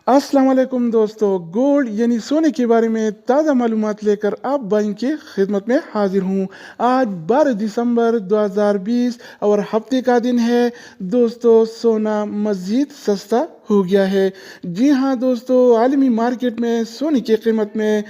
अस्सलाम वालेकुम दोस्तों, गोल्ड यानी सोने के बारे में ताज़ा मालूमात लेकर आप भाई की खिदमत में हाजिर हूँ। आज 12 दिसंबर 2020 और हफ्ते का दिन है। दोस्तों, सोना मज़ीद सस्ता हो गया है। जी हाँ दोस्तों, आलमी मार्केट में सोने की कीमत में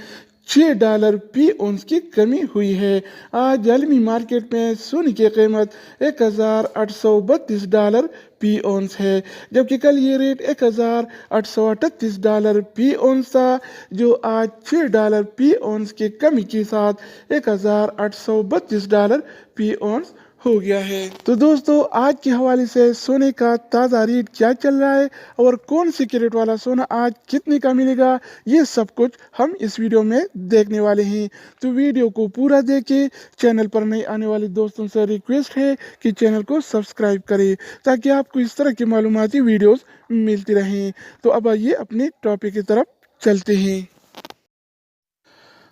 $6 फी औंस की कमी हुई है। आज आलमी मार्केट में सोने की कीमत $1832 फी औंस है, जबकि कल ये रेट $1838 फी औंस था, जो आज $6 फी औंस की कमी के साथ $1832 फी औंस हो गया है। तो दोस्तों, आज के हवाले से सोने का ताज़ा रेट क्या चल रहा है और कौन सी कैरेट वाला सोना आज कितने का मिलेगा, ये सब कुछ हम इस वीडियो में देखने वाले हैं। तो वीडियो को पूरा देखें। चैनल पर नए आने वाले दोस्तों से रिक्वेस्ट है कि चैनल को सब्सक्राइब करें, ताकि आपको इस तरह की मालूमाती वीडियोस मिलती रहें। तो अब आइए अपने टॉपिक की तरफ चलते हैं।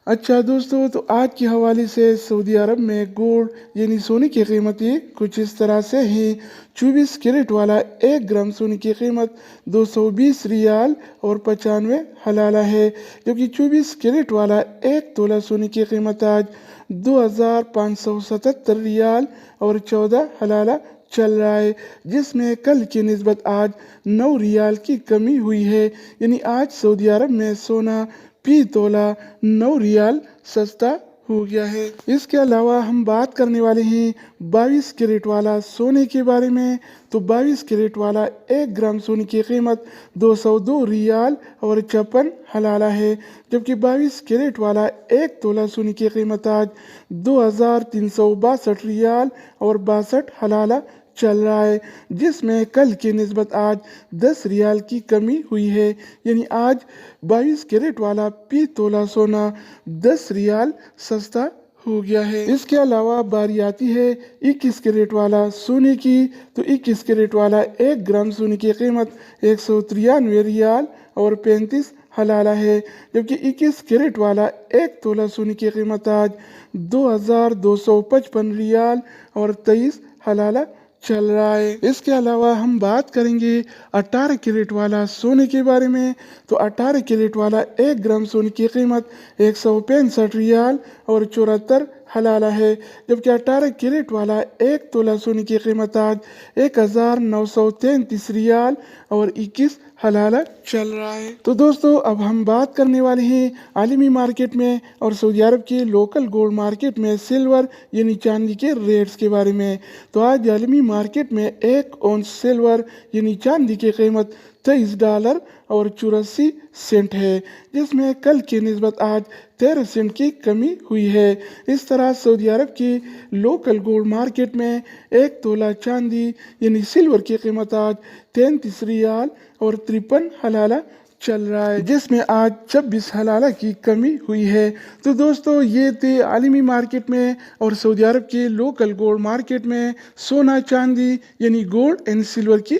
अच्छा दोस्तों, तो आज के हवाले से सऊदी अरब में गोल्ड यानी सोने की कीमतें कुछ इस तरह से हैं। 24 कैरेट वाला 1 ग्राम सोने की कीमत 220 रियाल और 95 हलाला है, जबकि 24 कैरेट वाला 1 तोला सोने की कीमत आज 2577 रियाल और 14 हलाला चल रहा है, जिसमें कल की निस्बत आज 9 रियाल की कमी हुई है। यानी आज सऊदी अरब में सोना फी तोला 9 रियाल सस्ता हो गया है। इसके अलावा हम बात करने वाले हैं 22 कैरेट वाला सोने के बारे में। तो 22 कैरेट वाला 1 ग्राम सोने की कीमत 202 रियाल और 56 हलाला है, जबकि 22 कैरेट वाला 1 तोला सोने की कीमत आज 2362 रियाल और 62 हलाला चल रहा है, जिसमें कल की निस्बत आज 10 रियाल की कमी हुई है। यानी आज 22 कैरेट वाला फी तोला सोना 10 रियाल सस्ता हो गया है। इसके अलावा बारी आती है 21 कैरेट वाला सोने की। तो 21 कैरेट वाला 1 ग्राम सोने की कीमत 193 रियाल और 35 हलाला है, जबकि 21 कैरेट वाला 1 तोला सोने की कीमत आज 2255 रियाल और 23 हलाला चल रहा है। इसके अलावा हम बात करेंगे 18 कैरेट वाला सोने के बारे में। तो 18 कैरेट वाला 1 ग्राम सोने की कीमत 165 रियाल और 74 हलाला है, जबकि 18 कैरेट वाला 1 तोला सोने की कीमत आज 1933 रियाल और 21 हलाला चल रहा है। तो दोस्तों, अब हम बात करने वाले हैं आलमी मार्केट में और सऊदी अरब के लोकल गोल्ड मार्केट में सिल्वर यानी चांदी के रेट्स के बारे में। तो आज आलमी मार्केट में 1 औंस सिल्वर यानी चांदी की कीमत $23 और 84 सेंट है, जिसमें कल की निस्बत आज 13 सेंट की कमी हुई है। इस तरह सऊदी अरब की लोकल गोल्ड मार्केट में 1 तोला चांदी यानी सिल्वर की कीमत आज 33 रियाल और 53 हलाला चल रहा है, जिसमें आज 26 हलाला की कमी हुई है। तो दोस्तों, ये थे आलमी मार्केट में और सऊदी अरब के लोकल गोल्ड मार्केट में सोना चांदी यानी गोल्ड एंड सिल्वर की